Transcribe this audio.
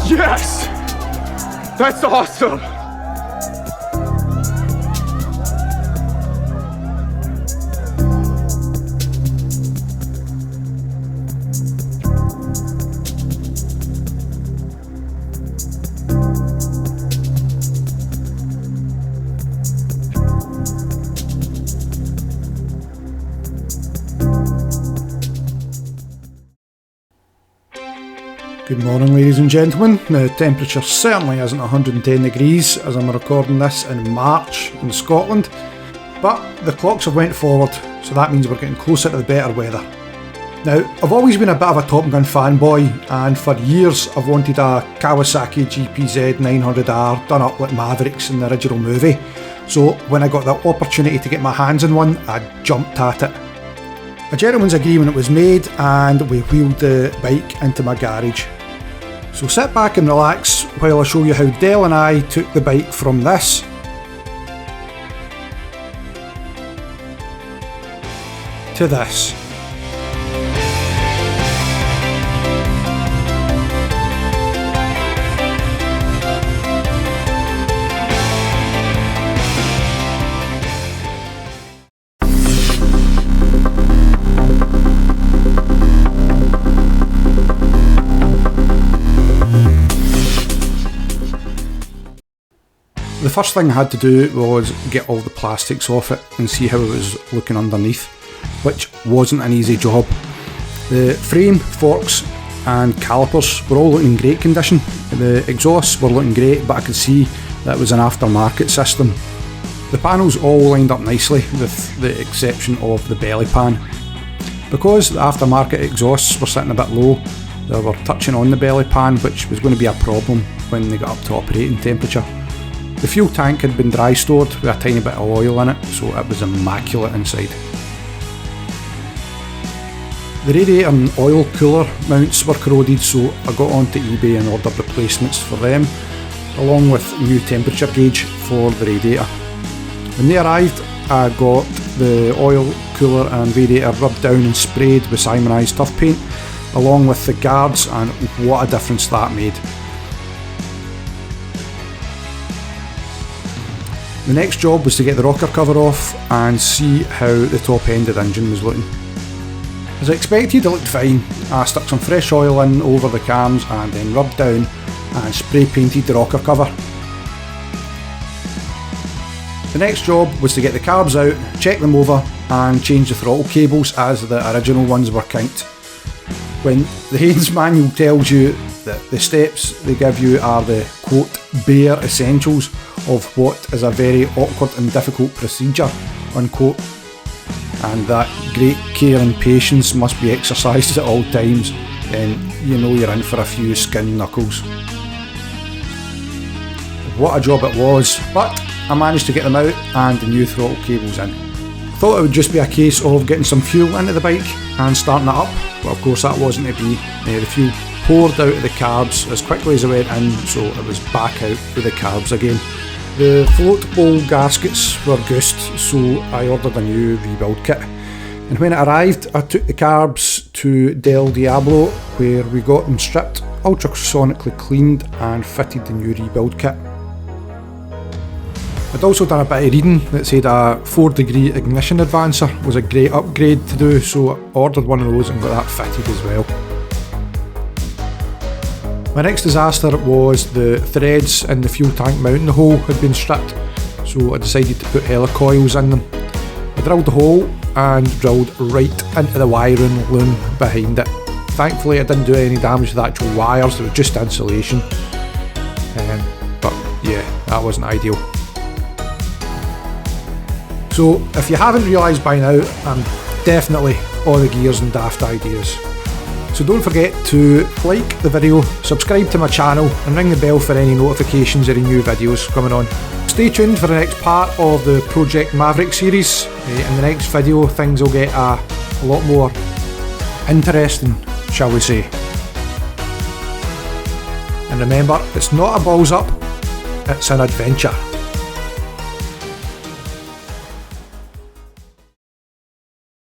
Yes! That's awesome! Good morning, ladies and gentlemen. The temperature certainly isn't 110 degrees as I'm recording this in March in Scotland, but the clocks have went forward, so that means we're getting closer to the better weather. Now, I've always been a bit of a Top Gun fanboy, and for years I've wanted a Kawasaki GPZ900R done up like Mavericks in the original movie, so when I got the opportunity to get my hands on one, I jumped at it. A gentleman's agreement was made and we wheeled the bike into my garage. So sit back and relax while I show you how Dell and I took the bike from this to this. The first thing I had to do was get all the plastics off it and see how it was looking underneath, which wasn't an easy job. The frame, forks and calipers were all looking in great condition. The exhausts were looking great, but I could see that it was an aftermarket system. The panels all lined up nicely with the exception of the belly pan. Because the aftermarket exhausts were sitting a bit low, they were touching on the belly pan, which was going to be a problem when they got up to operating temperature. The fuel tank had been dry stored with a tiny bit of oil in it, so it was immaculate inside. The radiator and oil cooler mounts were corroded, so I got onto eBay and ordered replacements for them, along with a new temperature gauge for the radiator. When they arrived, I got the oil cooler and radiator rubbed down and sprayed with Simonized Tough Paint, along with the guards, and what a difference that made. The next job was to get the rocker cover off and see how the top end of the engine was looking. As I expected, it looked fine. I stuck some fresh oil in over the cams and then rubbed down and spray painted the rocker cover. The next job was to get the carbs out, check them over and change the throttle cables as the original ones were kinked. When the Haynes manual tells you that the steps they give you are the quote bare essentials of what is a very awkward and difficult procedure, unquote, and that great care and patience must be exercised at all times, then you know you're in for a few skin knuckles. What a job it was, but I managed to get them out and the new throttle cables in. I thought it would just be a case of getting some fuel into the bike and starting it up, but of course that wasn't to be. The fuel poured out of the carbs as quickly as it went in, so it was back out with the carbs again. The float bowl gaskets were goosed, so I ordered a new rebuild kit. And when it arrived, I took the carbs to Del Diablo, where we got them stripped, ultrasonically cleaned and fitted the new rebuild kit. I'd also done a bit of reading that said a 4-degree ignition advancer was a great upgrade to do, so I ordered one of those and got that fitted as well. My next disaster was the threads in the fuel tank mounting hole had been stripped, so I decided to put helicoils in them. I drilled the hole and drilled right into the wiring loom behind it. Thankfully I didn't do any damage to the actual wires, it was just insulation. But yeah, that wasn't ideal. So if you haven't realised by now, I'm definitely all the gears and daft ideas. So don't forget to like the video, subscribe to my channel and ring the bell for any notifications of any new videos coming on. Stay tuned for the next part of the Project Maverick series. In the next video things will get a lot more interesting, shall we say. And remember, it's not a balls up, it's an adventure.